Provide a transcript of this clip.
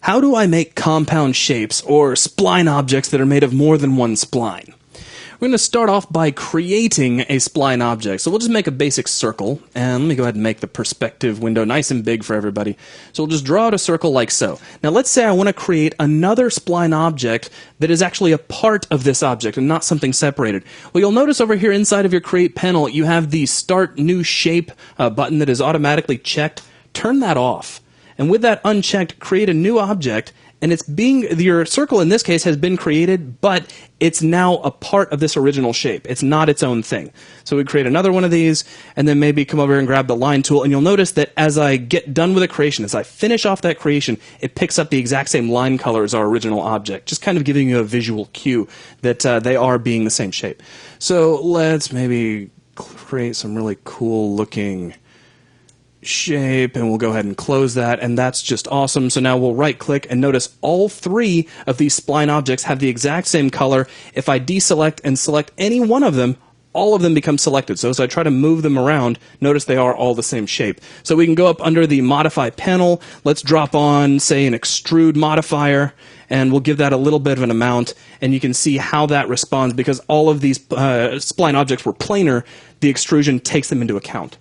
How do I make compound shapes or spline objects that are made of more than one spline? We're going to start off by creating a spline object. So we'll just make a basic circle, and let me go ahead and make the perspective window nice and big for everybody. So we'll just draw out a circle like so. Now let's say I want to create another spline object that is actually a part of this object and not something separated. Well, you'll notice over here inside of your Create panel, you have the Start New Shape button that is automatically checked. Turn that off. And with that unchecked, create a new object, and your circle in this case has been created, but it's now a part of this original shape. It's not its own thing. So we create another one of these, and then maybe come over here and grab the line tool, and you'll notice that as I get done with a creation, as I finish off that creation, it picks up the exact same line color as our original object, just kind of giving you a visual cue that they are being the same shape. So let's maybe create some really cool looking shape, and we'll go ahead and close that, and that's just awesome. So now we'll right click and notice all three of these spline objects have the exact same color. If I deselect and select any one of them, all of them become selected. So as I try to move them around, notice they are all the same shape. So we can go up under the Modify panel. Let's drop on, say, an Extrude modifier, and we'll give that a little bit of an amount, and you can see how that responds. Because all of these spline objects were planar, the extrusion takes them into account.